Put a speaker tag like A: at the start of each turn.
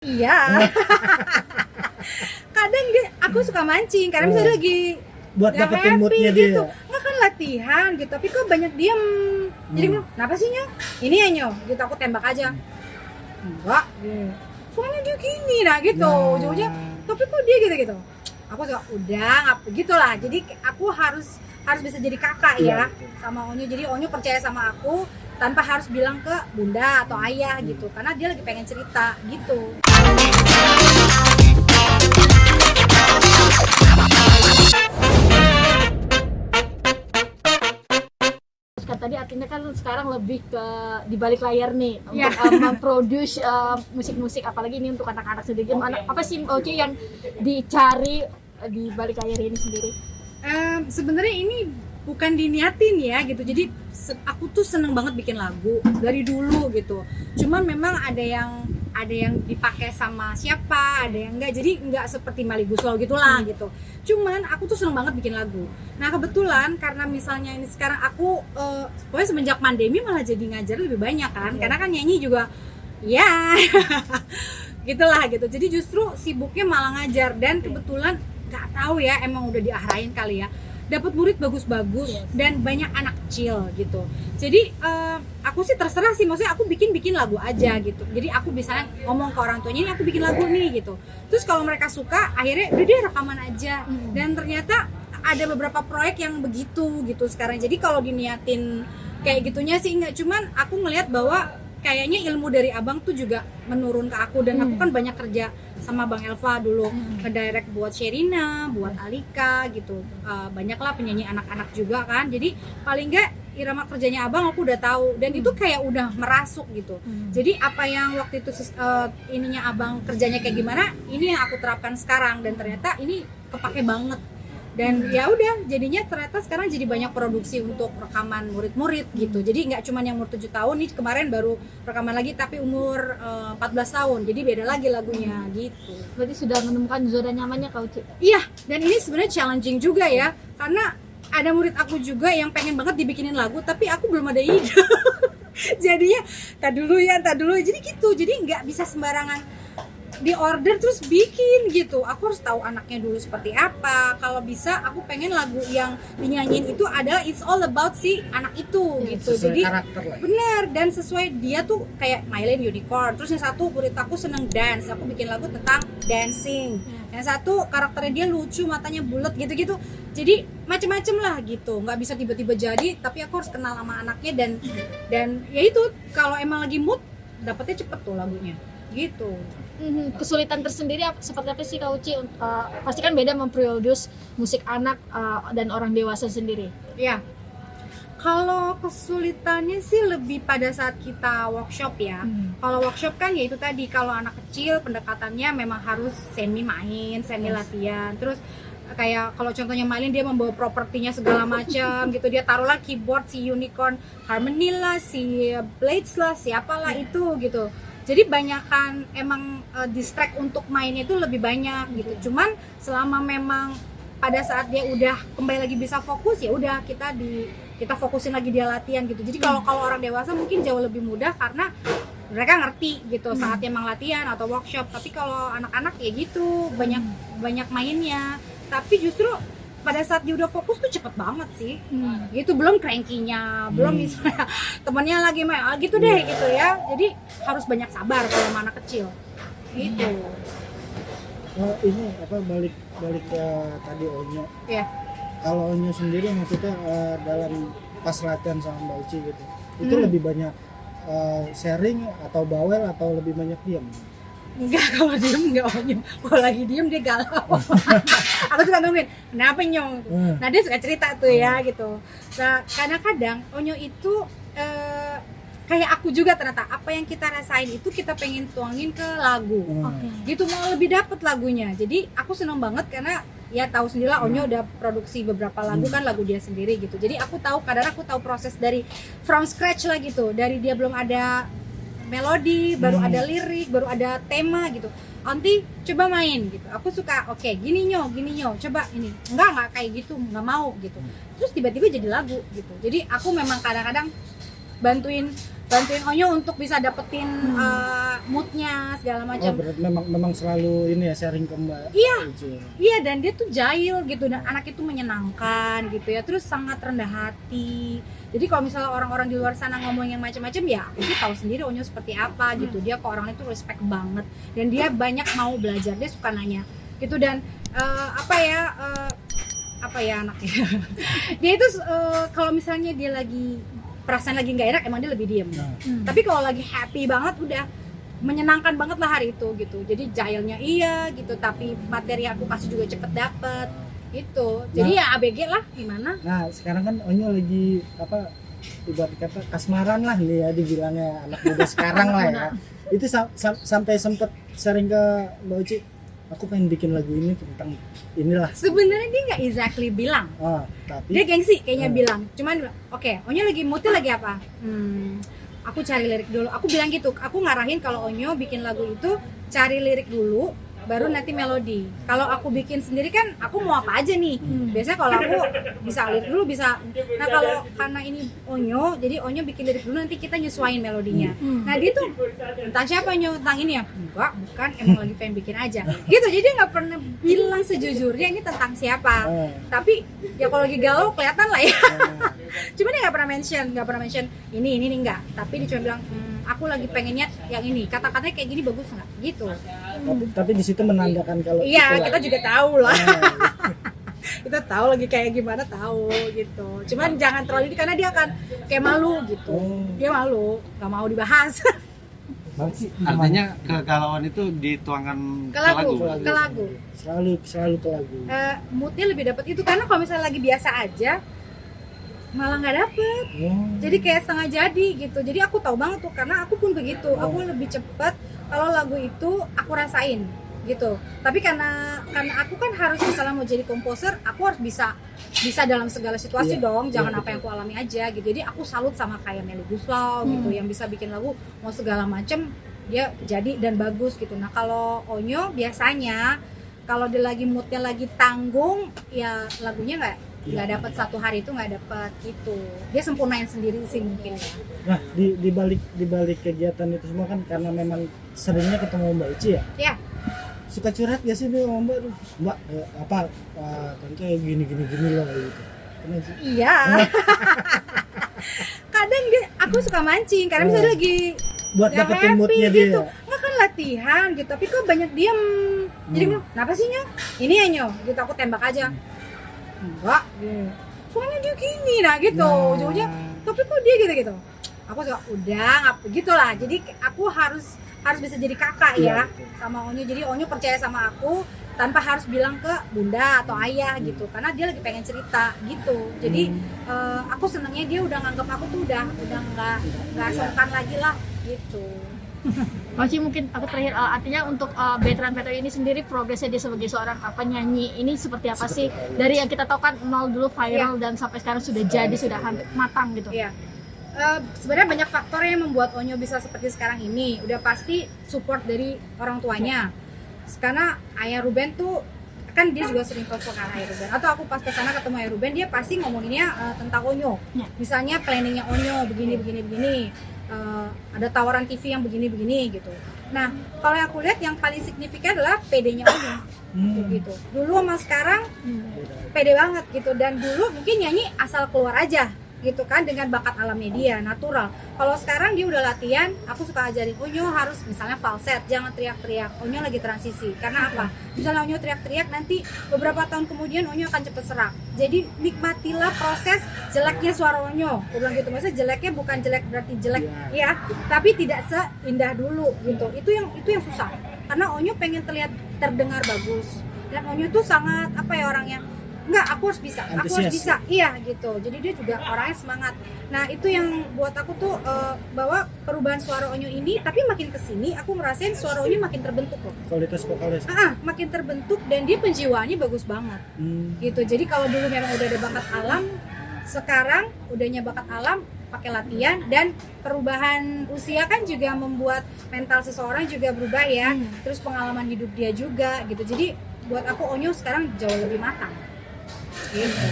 A: Iya. Kadang aku suka mancing karena misalnya lagi
B: buat
A: gak
B: dapetin
A: happy
B: moodnya
A: gitu.
B: dia.
A: Nggak kan latihan gitu, tapi kok banyak diem. Jadi bilang, kenapa sih Nyo? Ini ya Nyo, gitu aku tembak aja. Enggak, gitu. Soalnya dia gini, nah gitu.
B: Nah.
A: Ujung-ujungnya, tapi kok dia gitu-gitu. Aku suka, udah, gitulah. Jadi aku harus bisa jadi kakak ya sama Onyo. Jadi Onyo percaya sama aku tanpa harus bilang ke bunda atau ayah gitu, karena dia lagi pengen cerita gitu.
C: Tadi artinya kan sekarang lebih ke di balik layar nih
A: Ya.
C: untuk memproduce musik-musik, apalagi ini untuk anak-anak sendiri. Apa sih Oci yang dicari di balik layar ini sendiri?
A: Sebenarnya ini bukan diniatin ya gitu, jadi aku tuh seneng banget bikin lagu dari dulu gitu. Cuman memang ada yang dipakai sama siapa, ada yang enggak, jadi enggak seperti Melly Goeslaw gitulah gitu. Cuman aku tuh seneng banget bikin lagu. Nah kebetulan karena misalnya ini sekarang aku pokoknya semenjak pandemi malah jadi ngajar lebih banyak kan, karena kan nyanyi juga ya gitulah gitu. Jadi justru sibuknya malah ngajar, dan kebetulan nggak tahu ya, emang udah diarahin kali ya, dapat murid bagus-bagus dan banyak anak kecil gitu. Jadi aku sih terserah sih, maksudnya aku bikin lagu aja gitu. Jadi aku bisa ngomong ke orang tuanya, ini aku bikin lagu nih gitu. Terus kalau mereka suka, akhirnya udah deh rekaman aja. Dan ternyata ada beberapa proyek yang begitu gitu sekarang. Jadi kalau diniatin kayak gitunya sih enggak, cuman aku ngelihat bahwa kayaknya ilmu dari abang tuh juga menurun ke aku, dan aku kan banyak kerja sama Bang Elva dulu, ngedirect buat Sherina, buat Alika gitu, banyaklah penyanyi anak-anak juga kan. Jadi paling enggak irama kerjanya abang aku udah tahu, dan itu kayak udah merasuk gitu. Jadi apa yang waktu itu ininya abang kerjanya kayak gimana, ini yang aku terapkan sekarang, dan ternyata ini kepake banget. Dan ya udah, jadinya ternyata sekarang jadi banyak produksi untuk rekaman murid-murid gitu. Jadi nggak cuma yang umur 7 tahun nih, kemarin baru rekaman lagi tapi umur 14 tahun. Jadi beda lagi lagunya gitu.
C: Berarti sudah menemukan zona nyamannya Kak Uci?
A: Iya, dan ini sebenarnya challenging juga ya, karena ada murid aku juga yang pengen banget dibikinin lagu tapi aku belum ada ide. Jadinya tak dulu. Jadi gitu. Jadi nggak bisa sembarangan di order terus bikin gitu. Aku harus tahu anaknya dulu seperti apa. Kalau bisa aku pengen lagu yang dinyanyiin itu adalah it's all about si anak itu gitu.
B: Sesuai
A: Jadi
B: karakter lah.
A: bener, dan sesuai dia tuh kayak Mylene Unicorn. Terus yang satu murid aku seneng dance, aku bikin lagu tentang dancing. Yang satu karakternya dia lucu, matanya bulat gitu-gitu. Jadi macem-macem lah gitu. Nggak bisa tiba-tiba jadi, tapi aku harus kenal sama anaknya, dan ya itu, kalau emang lagi mood dapetnya cepet tuh lagunya gitu.
C: Kesulitan tersendiri seperti apa sih Kak Uci? Pasti kan beda memproduce musik anak dan orang dewasa sendiri.
A: Ya, kalau kesulitannya sih lebih pada saat kita workshop ya. Kalau workshop kan ya itu tadi, kalau anak kecil pendekatannya memang harus semi main, semi latihan. Terus kayak kalau contohnya Malin, dia membawa propertinya segala macam gitu. Dia taruhlah keyboard si Unicorn Harmony lah, si Blades lah, siapalah itu gitu. Jadi banyakan emang distract untuk mainnya itu lebih banyak gitu. Cuman selama memang pada saat dia udah kembali lagi bisa fokus, ya udah kita fokusin lagi dia latihan gitu. Jadi kalau orang dewasa mungkin jauh lebih mudah karena mereka ngerti gitu saat emang latihan atau workshop. Tapi kalau anak-anak ya gitu, banyak mainnya. Tapi justru pada saat dia udah fokus tuh cepet banget sih. Gitu, belum cranky-nya, belum misalnya temennya lagi main gitu deh gitu ya. Jadi harus banyak sabar kalau sama anak kecil gitu.
B: Ini apa, balik ke tadi Onyo.
A: Ya.
B: Kalau Onyo sendiri maksudnya dalam pas latihan sama Mbak Uci gitu, itu lebih banyak sharing atau bawel atau lebih banyak diam?
A: Enggak, kalau diem enggak Onyo. Kalau lagi diem dia galau. Aku suka nungguin, kenapa Nyong? Nah dia suka cerita tuh ya gitu. Nah kadang-kadang Onyo itu kayak aku juga, ternyata apa yang kita rasain itu kita pengen tuangin ke lagu. Gitu, mau lebih dapet lagunya. Jadi aku seneng banget karena ya tahu sendirilah Onyo udah produksi beberapa lagu kan, lagu dia sendiri gitu. Jadi aku tahu, kadang aku tahu proses dari from scratch lah gitu. Dari dia belum ada melodi, baru ada lirik, baru ada tema gitu. Nanti coba main gitu. Aku suka, oke, gini nyo, coba ini. Enggak kayak gitu, enggak mau gitu. Terus tiba-tiba jadi lagu gitu. Jadi aku memang kadang-kadang bantuin bantuin Onyo untuk bisa dapetin moodnya segala
B: Oh,
A: macam.
B: berarti memang selalu ini ya sharing ke Mbak.
A: Iya.
B: Ici.
A: Iya, dan dia tuh jahil gitu, dan anak itu menyenangkan gitu ya, terus sangat rendah hati. Jadi kalau misalnya orang-orang di luar sana ngomong yang macam-macam, ya aku sih tahu sendiri Onyo seperti apa gitu. Dia ke orang itu respect banget, dan dia banyak mau belajar, dia suka nanya gitu. Dan apa ya anaknya dia itu kalau misalnya dia lagi perasaan lagi nggak enak, emang dia lebih diem.
B: Nah,
A: Tapi kalau lagi happy banget, udah menyenangkan banget lah hari itu gitu. Jadi jahilnya iya gitu, tapi materi aku kasih juga cepet dapet gitu. Jadi ya ABG lah, gimana.
B: nah sekarang kan Onyo lagi ibarat kata kasmaran lah nih ya, dibilangnya anak muda sekarang lah ya. Itu sampai sempet sharing ke Mbak Uci, aku pengen bikin lagu ini tentang inilah.
A: Sebenarnya dia nggak exactly bilang,
B: Tapi
A: dia gengsi kayaknya bilang. Cuman oke, Onyo lagi moodnya lagi apa? Aku cari lirik dulu. Aku bilang gitu, aku ngarahin kalau Onyo bikin lagu itu cari lirik dulu, baru nanti melodi. Kalau aku bikin sendiri kan aku mau apa aja nih. Biasanya kalau aku bisa lirik dulu bisa. Nah kalau karena ini Onyo, jadi Onyo bikin lirik dulu, nanti kita nyesuaiin melodinya. Nah dia tuh tentang siapa Onyo, tentang ini ya? Enggak, bukan, emang lagi pengen bikin aja. Gitu, jadi dia nggak pernah bilang sejujurnya ini tentang siapa. Tapi ya kalau lagi galau kelihatan lah ya. Cuma dia nggak pernah mention ini enggak. Tapi dia cuma bilang aku lagi pengennya yang ini, kata-katanya kayak gini bagus nggak gitu.
B: tapi di situ menandakan kalau
A: Iya,
B: itulah.
A: kita juga tahu lah.
B: Nah,
A: Kita tahu lagi kayak gimana, tahu gitu. Cuman jangan terlalu ini, karena dia akan kayak malu gitu. Dia malu, nggak mau dibahas.
D: Artinya kegalauan itu dituangkan
A: Ke lagu.
B: selalu ke lagu.
A: Moodnya lebih dapat itu, karena kalau misalnya lagi biasa aja malah nggak dapet. Jadi kayak setengah jadi gitu. Jadi aku tahu banget tuh, karena aku pun begitu. Aku lebih cepet kalau lagu itu aku rasain gitu. Tapi karena aku kan harus, misalnya mau jadi komposer, aku harus bisa dalam segala situasi dong. Jangan apa yang aku alami aja gitu. Jadi aku salut sama kayak Melly Guslau gitu, yang bisa bikin lagu mau segala macem dia jadi dan bagus gitu. Nah kalau Onyo biasanya kalau dia lagi moodnya lagi tanggung, ya lagunya nggak dapat satu hari itu, nggak dapat gitu. Dia sempurnain sendiri sih mungkin ya.
B: Nah, di balik kegiatan itu semua kan karena memang seringnya ketemu Mbak Uci ya.
A: Iya.
B: Suka curhat gak sih dia sama Mbak? Mbak, kan kayak gini loh gitu. Kenapa sih?
A: Iya. Kadang aku suka mancing karena misalnya lagi
B: Buat
A: yang
B: dapetin
A: happy
B: moodnya
A: gitu.
B: dia.
A: Nggak kan latihan gitu, tapi kok banyak diem. Jadi bilang, kenapa sih Nyo? Ini ya Nyo, gitu aku tembak aja. Enggak, gitu. Soalnya dia gini, nah gitu. Ujung-ujungnya, tapi kok dia gitu. Aku suka, udah, nggak gitu lah. Jadi aku harus bisa jadi kakak ya sama Onyo. Jadi Onyo percaya sama aku tanpa harus bilang ke bunda atau ayah gitu, karena dia lagi pengen cerita gitu. Jadi aku senengnya dia udah nganggap aku tuh udah nggak sungkan lagi lah gitu.
C: Masih mungkin aku terakhir, artinya untuk Veteran ini sendiri progresnya dia sebagai seorang penyanyi ini seperti apa sih? Dari yang kita tahu kan nol dulu viral dan sampai sekarang sudah jadi, sudah hampir matang gitu.
A: Iya. Sebenarnya banyak faktor yang membuat Onyo bisa seperti sekarang ini. Udah pasti support dari orang tuanya. Karena Ayah Ruben tuh kan dia juga sering telepon Ayah Ruben. Atau aku pas kesana ketemu Ayah Ruben, dia pasti ngomonginnya tentang Onyo. Misalnya planningnya Onyo begini. Ada tawaran TV yang begini gitu. Nah, kalau yang aku lihat yang paling signifikan adalah PD-nya Onyo. Gitu. Dulu sama sekarang pede banget gitu. Dan dulu mungkin nyanyi asal keluar aja gitu kan, dengan bakat alamnya dia, natural. Kalau sekarang dia udah latihan, aku suka ajarin Onyo harus misalnya falset, jangan teriak-teriak. Onyo lagi transisi. Karena apa? Misalnya Onyo teriak-teriak, nanti beberapa tahun kemudian Onyo akan cepet serak. Jadi nikmatilah proses jeleknya suara Onyo. Aku bilang gitu, maksudnya jeleknya bukan jelek berarti jelek ya, tapi tidak seindah dulu gitu. Itu yang susah. Karena Onyo pengen terdengar bagus. Dan Onyo tuh sangat orangnya, enggak, aku harus bisa, iya gitu. Jadi dia juga orangnya semangat. Nah itu yang buat aku tuh bahwa perubahan suara Onyo ini, tapi makin kesini aku ngerasain suara Onyo makin terbentuk loh.
B: Kualitas vokalis.
A: Makin terbentuk dan dia penjiwaannya bagus banget. Gitu. Jadi kalau dulu memang udah ada bakat alam, sekarang udahnya bakat alam pakai latihan, dan perubahan usia kan juga membuat mental seseorang juga berubah ya. Terus pengalaman hidup dia juga gitu. Jadi buat aku Onyo sekarang jauh lebih matang. Gitu.